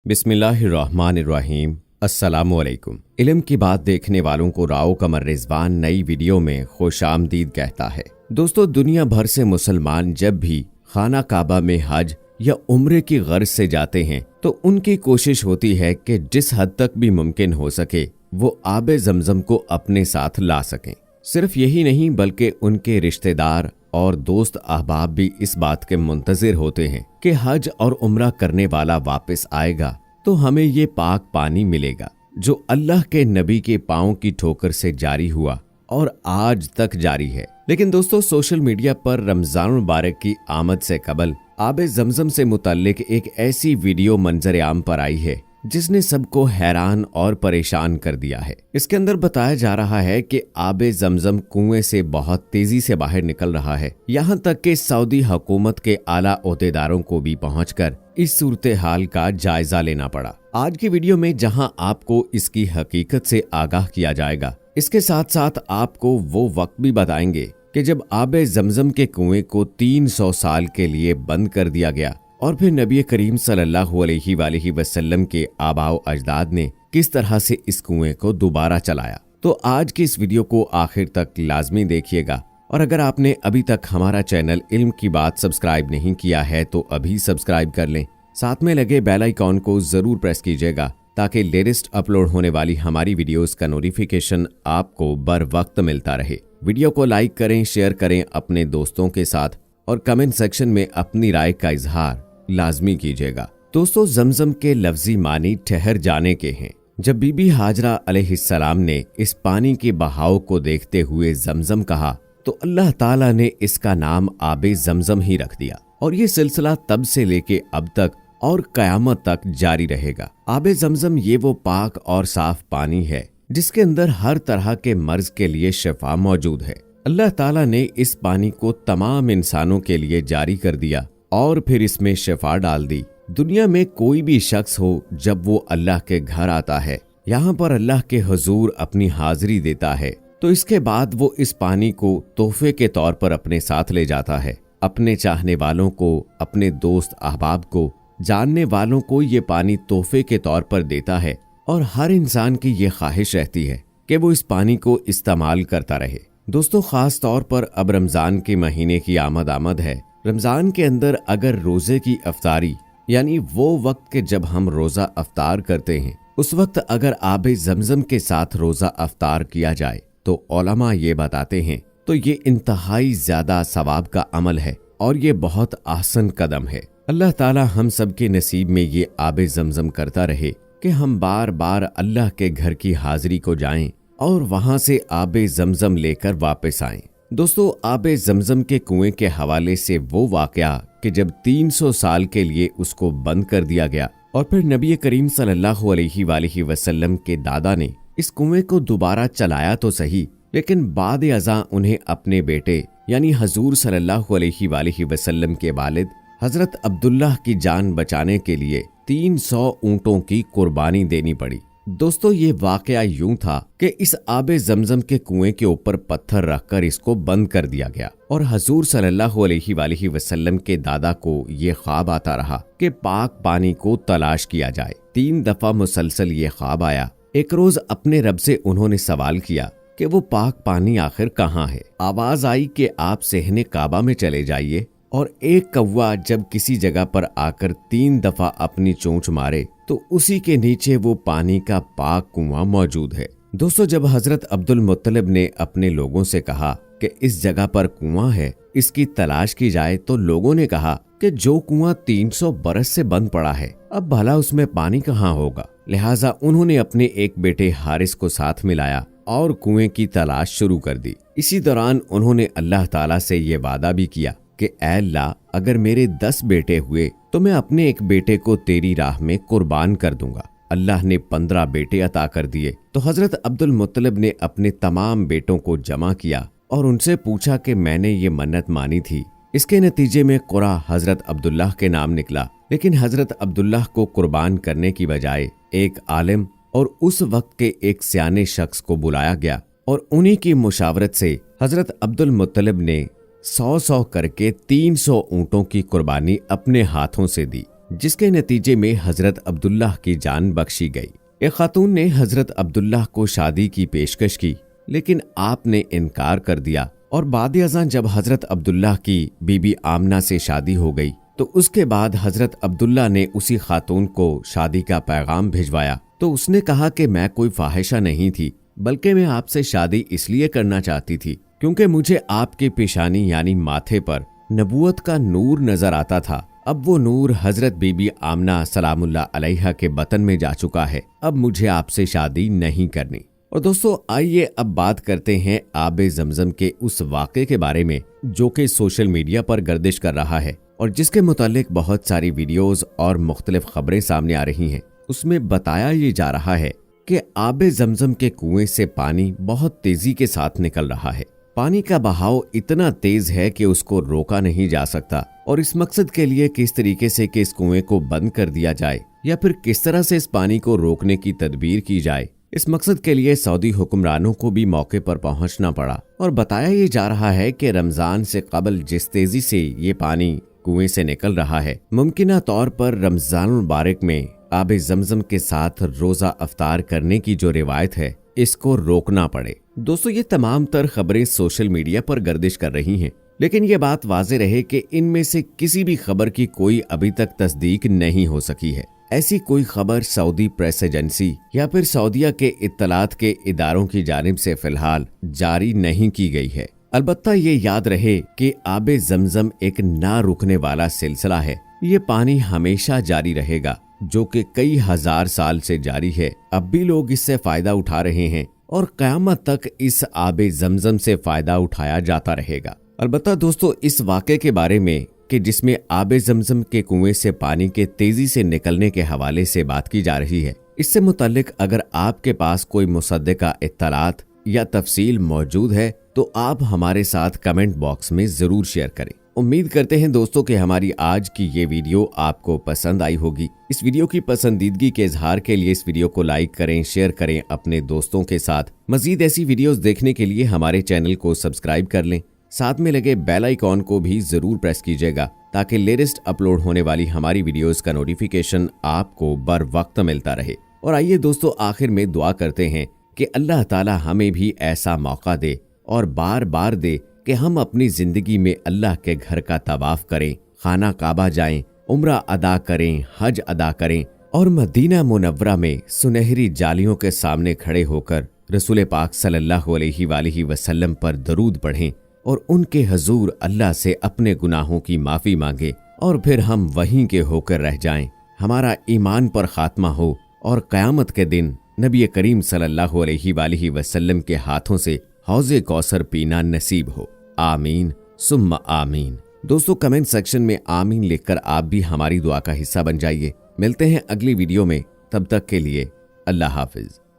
बिस्मिल्लाहिर्रहमानिर्रहीम। अस्सलामुअलैकुम। इल्म की बात देखने वालों को राव कमर रिजवान नई वीडियो में खुश आमदीद कहता है। दोस्तों, दुनिया भर से मुसलमान जब भी खाना काबा में हज या उम्रे की गर्ज से जाते हैं तो उनकी कोशिश होती है कि जिस हद तक भी मुमकिन हो सके वो आबे ज़मज़म को अपने साथ ला सकें। सिर्फ यही नहीं बल्कि उनके रिश्तेदार और दोस्त अहबाब भी इस बात के मुंतजिर होते हैं कि हज और उम्रा करने वाला वापस आएगा तो हमें ये पाक पानी मिलेगा जो अल्लाह के नबी के पाँव की ठोकर से जारी हुआ और आज तक जारी है। लेकिन दोस्तों, सोशल मीडिया पर रमजान मुबारक की आमद से कबल आबे ज़मज़म से मुतल्लिक एक ऐसी वीडियो मंजर आम पर आई है जिसने सबको हैरान और परेशान कर दिया है। इसके अंदर बताया जा रहा है कि आबे ज़मज़म कुएं से बहुत तेजी से बाहर निकल रहा है, यहाँ तक कि सऊदी हुकूमत के आला ओहदेदारों को भी पहुंचकर इस सूरत हाल का जायजा लेना पड़ा। आज की वीडियो में जहां आपको इसकी हकीकत से आगाह किया जाएगा, इसके साथ साथ आपको वो वक्त भी बताएंगे कि जब आबे ज़मज़म के कुएं को 300 साल के लिए बंद कर दिया गया और फिर नबी करीम सल्लल्लाहु अलैहि वसल्लम के आबाओ अजदाद ने किस तरह से इस कुएं को दोबारा चलाया। तो आज की इस वीडियो को आखिर तक लाजमी देखिएगा, और अगर आपने अभी तक हमारा चैनल इल्म की बात सब्सक्राइब नहीं किया है तो अभी सब्सक्राइब कर लें। साथ में लगे बेल आइकॉन को जरूर प्रेस कीजिएगा ताकि लेटेस्ट अपलोड होने वाली हमारी वीडियोस का नोटिफिकेशन आपको बर वक्त मिलता रहे। वीडियो को लाइक करें, शेयर करें अपने दोस्तों के साथ और कमेंट सेक्शन में अपनी राय का इजहार लाजमी कीजिएगा। दोस्तों, ज़मज़म के लफ्जी मानी ठहर जाने के हैं। जब बीबी हाजरा अलैहिस्सलाम ने इस पानी के बहाव को देखते हुए ज़मज़म कहा तो अल्लाह ताला ने इसका नाम आबे ज़मज़म ही रख दिया, और ये सिलसिला तब से लेके अब तक और कयामत तक जारी रहेगा। आबे ज़मज़म ये वो पाक और साफ पानी है जिसके अंदर हर तरह के मर्ज के लिए शिफा मौजूद है। अल्लाह ताला ने इस पानी को तमाम इंसानों के लिए जारी कर दिया और फिर इसमें शिफा डाल दी। दुनिया में कोई भी शख्स हो, जब वो अल्लाह के घर आता है, यहाँ पर अल्लाह के हुजूर अपनी हाजिरी देता है, तो इसके बाद वो इस पानी को तोहफे के तौर पर अपने साथ ले जाता है। अपने चाहने वालों को, अपने दोस्त अहबाब को, जानने वालों को ये पानी तोहफे के तौर पर देता है, और हर इंसान की ये ख्वाहिश रहती है कि वो इस पानी को इस्तेमाल करता रहे। दोस्तों, खास तौर पर अब रमजान के महीने की आमद है। रमजान के अंदर अगर रोजे की अफ्तारी यानी वो वक्त के जब हम रोजा अफ्तार करते हैं, उस वक्त अगर आबे ज़मज़म के साथ रोजा अफ्तार किया जाए तो उलमा ये बताते हैं तो ये इंतहाई ज्यादा सवाब का अमल है और ये बहुत आसान कदम है। अल्लाह ताला हम सब के नसीब में ये आबे ज़मज़म करता रहे कि हम बार बार अल्लाह के घर की हाजिरी को जाएं और वहां से आबे ज़मज़म लेकर वापस आएं। दोस्तों, आबे ज़मज़म के कुएं के हवाले से वो वाकया कि जब 300 साल के लिए उसको बंद कर दिया गया और फिर नबी करीम सल्लल्लाहु अलैहि वसल्लम के दादा ने इस कुएं को दोबारा चलाया तो सही, लेकिन बाद अज़ा उन्हें अपने बेटे यानी हजूर सल्लल्लाहु अलैहि वसल्लम के वालिद हजरत अब्दुल्लाह की जान बचाने के लिए 300 ऊँटों की कुर्बानी देनी पड़ी। दोस्तों, ये वाकया यूं था कि इस आबे ज़मज़म के कुएं के ऊपर पत्थर रखकर इसको बंद कर दिया गया और हजूर सल्लल्लाहु अलैहि वसल्लम के दादा को ये ख्वाब आता रहा कि पाक पानी को तलाश किया जाए। 3 दफा मुसलसल ये ख्वाब आया। एक रोज अपने रब से उन्होंने सवाल किया कि वो पाक पानी आखिर कहाँ है। आवाज आई कि आप सहने काबा में चले जाइए, और एक कौवा जब किसी जगह पर आकर 3 दफा अपनी चोंच मारे तो उसी के नीचे वो पानी का पाक कुआं मौजूद है। दोस्तों, जब हजरत अब्दुल मुत्तलिब ने अपने लोगों से कहा कि इस जगह पर कुआं है, इसकी तलाश की जाए, तो लोगों ने कहा कि जो कुआं 300 बरस से बंद पड़ा है, अब भला उसमें पानी कहाँ होगा। लिहाजा उन्होंने अपने एक बेटे हारिस को साथ मिलाया और कुएं की तलाश शुरू कर दी। इसी दौरान उन्होंने अल्लाह ताला से ये वादा भी किया कि ऐ अल्लाह, अगर मेरे 10 बेटे हुए तो मैं अपने एक बेटे को तेरी राह में कुर्बान कर दूंगा। अल्लाह ने 15 बेटे अता कर दिए तो हजरत अब्दुल मुत्तलिब ने अपने तमाम बेटों को जमा किया और उनसे पूछा कि मैंने ये मन्नत मानी थी। इसके नतीजे में कुरा हजरत अब्दुल्लाह के नाम निकला, लेकिन हजरत अब्दुल्लाह को कुर्बान करने की बजाय एक आलिम और उस वक्त के एक सियाने शख्स को बुलाया गया और उन्हीं की मुशावरत से हजरत अब्दुल मुत्तलिब ने 100 करके 300 ऊँटों की कुर्बानी अपने हाथों से दी। जिसके नतीजे में हजरत अब्दुल्लाह की जान बख्शी गई। एक खातून ने हजरत अब्दुल्लाह को शादी की पेशकश की, लेकिन आपने इनकार कर दिया और बाद अज़ां जब हजरत अब्दुल्लाह की बीबी आमना से शादी हो गई तो उसके बाद हजरत अब्दुल्लाह ने उसी खातून को शादी का पैगाम भिजवाया तो उसने कहा कि मैं कोई फाहिशा नहीं थी, बल्कि मैं आपसे शादी इसलिए करना चाहती थी क्योंकि मुझे आपकी पेशानी यानी माथे पर नबूवत का नूर नजर आता था। अब वो नूर हजरत बीबी आमना सलामुल्लाह अलैहा के बतन में जा चुका है। अब मुझे आपसे शादी नहीं करनी। और दोस्तों आइए अब बात करते हैं आबे ज़मज़म के उस वाक़े के बारे में जो कि सोशल मीडिया पर गर्दिश कर रहा है और जिसके मुतालिक बहुत सारी वीडियोस और मुख्तलिफ खबरें सामने आ रही हैं। उसमें बताया ये जा रहा है कि आबे ज़मज़म के कुएं से पानी बहुत तेजी के साथ निकल रहा है। पानी का बहाव इतना तेज है कि उसको रोका नहीं जा सकता और इस मकसद के लिए किस तरीके से कि इस कुएं को बंद कर दिया जाए या फिर किस तरह से इस पानी को रोकने की तदबीर की जाए, इस मकसद के लिए सऊदी हुक्मरानों को भी मौके पर पहुंचना पड़ा। और बताया ये जा रहा है कि रमजान से कबल जिस तेजी से ये पानी कुएं से निकल रहा है, मुमकिना तौर पर रमजान मुबारक में आबे ज़मज़म के साथ रोजा अफ्तार करने की जो रिवायत है इसको रोकना पड़े। दोस्तों ये तमाम तर खबरें सोशल मीडिया पर गर्दिश कर रही हैं, लेकिन ये बात वाज़े रहे कि इनमें से किसी भी खबर की कोई अभी तक तस्दीक नहीं हो सकी है। ऐसी कोई खबर सऊदी प्रेस एजेंसी या फिर सऊदीया के इत्तलात के इदारों की जानिब से फिलहाल जारी नहीं की गई है। अलबत्ता ये याद रहे कि आबे ज़मज़म एक ना रुकने वाला सिलसिला है। ये पानी हमेशा जारी रहेगा जो कि कई हजार साल से जारी है। अब भी लोग इससे फायदा उठा रहे हैं और क़यामत तक इस आबे ज़मज़म से फायदा उठाया जाता रहेगा। अलबत्ता दोस्तों इस वाक़े के बारे में कि जिसमें आबे ज़मज़म के कुएं से पानी के तेजी से निकलने के हवाले से बात की जा रही है, इससे मुताल्लिक अगर आपके पास कोई मुसद्दिका इत्तलात या तफसील मौजूद है तो आप हमारे साथ कमेंट बॉक्स में जरूर शेयर करें। उम्मीद करते हैं दोस्तों कि हमारी आज की ये वीडियो आपको पसंद आई होगी। इस वीडियो की पसंदीदगी के इजहार के लिए इस वीडियो को लाइक करें, शेयर करें अपने दोस्तों के साथ। मजीद ऐसी वीडियोस देखने के लिए हमारे चैनल को सब्सक्राइब कर लें। साथ में लगे बेल आइकॉन को भी जरूर प्रेस कीजिएगा ताकि लेटेस्ट अपलोड होने वाली हमारी वीडियोस का नोटिफिकेशन आपको बर वक्त मिलता रहे। और आइए दोस्तों आखिर में दुआ करते हैं कि अल्लाह ताला हमें भी ऐसा मौका दे और बार बार दे कि हम अपनी जिंदगी में अल्लाह के घर का तवाफ करें, खाना काबा जाएं, उम्रा अदा करें, हज अदा करें और मदीना मुनव्वरा में सुनहरी जालियों के सामने खड़े होकर रसूल पाक सल्लल्लाहु अलैहि वसल्लम पर दरूद पढ़ें और उनके हजूर अल्लाह से अपने गुनाहों की माफी मांगे और फिर हम वहीं के होकर रह जाएं। हमारा ईमान पर खात्मा हो और क़यामत के दिन नबी करीम सल्लल्लाहु अलैहि वसल्लम के हाथों से हौज़े कौसर पीना नसीब हो। आमीन सुम्मा आमीन। दोस्तों कमेंट सेक्शन में आमीन लिखकर आप भी हमारी दुआ का हिस्सा बन जाइए। मिलते हैं अगली वीडियो में, तब तक के लिए अल्लाह हाफिज।